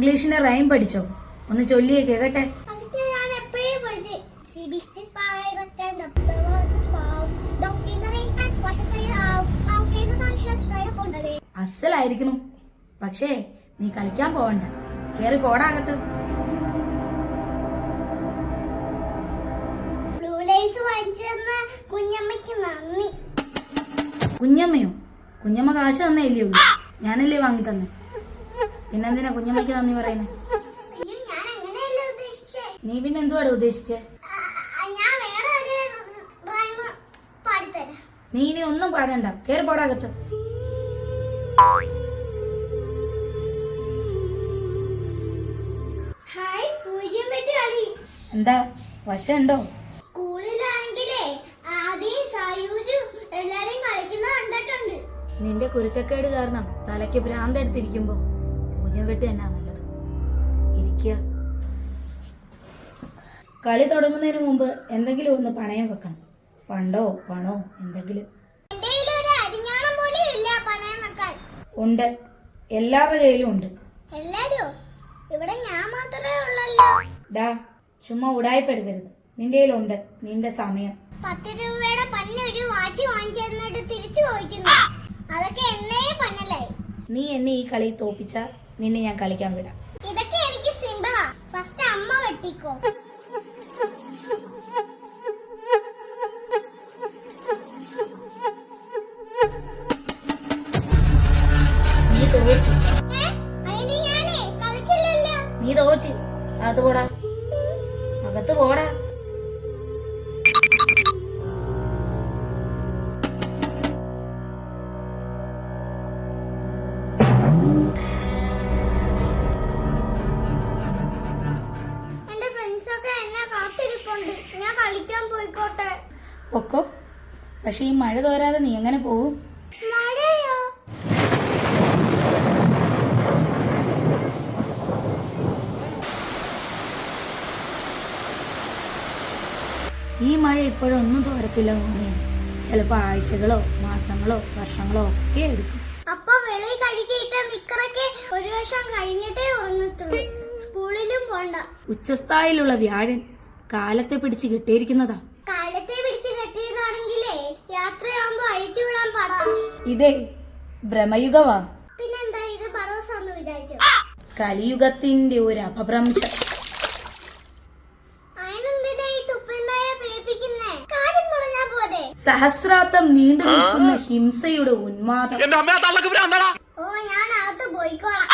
ഇംഗ്ലീഷിന്റെ rhyme പഠിച്ചോ? ഒന്ന് ചൊല്ലിയേ കേക്കട്ടെ. അസലായിരിക്കുന്നു. പക്ഷേ നീ കളിക്കാൻ പോവണ്ട, കേറി പോടാകത്ത്. കുഞ്ഞമ്മയോ? കുഞ്ഞമ്മ കാശ് തന്നേ ഇല്ലയോ? ഞാനല്ലേ വാങ്ങി തന്നെ. പിന്നെന്തിനാ കുഞ്ഞമ്മയ്ക്ക് നന്ദി പറയുന്നേ? നീ പിന്നെ എന്തുവാടെ ഉദ്ദേശിച്ചേ? നീ ഇനി ഒന്നും പാടണ്ട, കേറി പോടാകത്ത്. എന്താ വശമുണ്ടോ? നിന്റെ കുരുത്തക്കേട് കാരണം തലയ്ക്ക് ഭ്രാന്ത് എടുത്തിരിക്കുമ്പോ പൂജ്യം വെട്ടി എന്നാ നല്ലത്. ഇരിക്കുക. കളി തുടങ്ങുന്നതിന് മുമ്പ് എന്തെങ്കിലും ഒന്ന് പണയം വെക്കണം. പണ്ടോ പണോ എന്തെങ്കിലും. ഉണ്ട്, എല്ലാവരുടെ കയ്യിലും ഉണ്ട്. ഡാ, ചുമ്മാ ഉടായ്പെടുക്കരുത്. നിന്റെ കയ്യിലുണ്ട്, നിന്റെ സമയം. 10 രൂപയുടെ പന്നൊരു വാച്ച് വാങ്ങിച്ചിട്ട് തിരിച്ചു ചോദിക്കുന്നു. അതൊക്കെ എന്നേ പന്നലായി. നീ എന്നെ ഈ കളി തോപ്പിച്ച നിന്നെ ഞാൻ കളിക്കാൻ വിടാം. ഇതൊക്കെ എനിക്ക് സിമ്പിളാ. ഫസ്റ്റ് അമ്മ വെട്ടിക്കോ. നീ തോറ്റ്. കളിച്ചില്ലല്ലോ. നീ തോറ്റ്. അകത്ത് പോടാ, അകത്ത് പോടാ. എന്റെ ഫ്രണ്ട്സ് ഒക്കെ എന്നെ കാത്തിരിപ്പുണ്ട്. ഞാൻ കളിക്കാൻ പോയിക്കോട്ടെ. പൊക്കോ. പക്ഷെ ഈ മഴ തോരാതെ നീ എങ്ങനെ പോകും? മഴയോ? ഈ മഴ ഇപ്പോഴൊന്നും തോരത്തില്ല മോനെ. ചിലപ്പോ ആഴ്ചകളോ മാസങ്ങളോ വർഷങ്ങളോ ഒക്കെ എടുക്കും. അപ്പൊ വെളി കഴുകിയിട്ട നിക്കറൊക്കെ ഒരു വർഷം കഴിഞ്ഞിട്ടേ ഉറങ്ങത്തുള്ളൂ. സ്കൂളിലും പോണ്ട. ഉച്ചസ്ഥായിലുള്ള വ്യാഴൻ കാലത്തെ പിടിച്ച് കെട്ടിയിരിക്കുന്നതാ. കാലത്തെ പിടിച്ച് കെട്ടിയതാണെങ്കിലേ യാത്രയാകുമ്പോ അഴിച്ചു വിടാൻ പാടാ. ഇതേ ഭ്രമയുഗവാ. പിന്നെന്താ ഇത് പറവസാന്ന് വിചാരിച്ചു? കലിയുഗത്തിന്റെ ഒരു അപഭ്രംശം. സഹസ്രാബ്ദം നീണ്ടു നിൽക്കുന്ന ഹിംസയുടെ ഉന്മാദം. ഓ, ഞാൻ അകത്ത് പോയിക്കോളാം.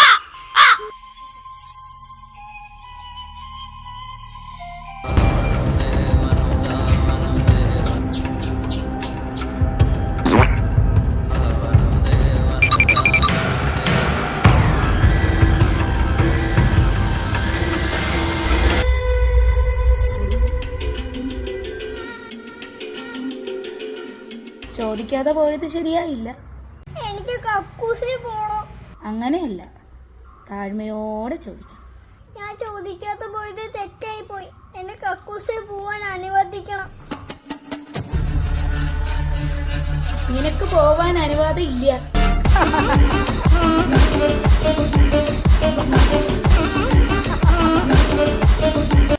ചോദിക്കാതെ പോയത് ശരിയായില്ല. എനിക്ക് കക്കൂസിൽ പോണോ? അങ്ങനെയല്ല, താഴ്മയോടെ ചോദിക്കണം. ഞാൻ ചോദിക്കാതെ പോയത് തെറ്റായി പോയി. എന്നെ കക്കൂസിൽ പോവാൻ അനുവദിക്കണം. നിനക്ക് പോവാൻ അനുവാദം ഇല്ല.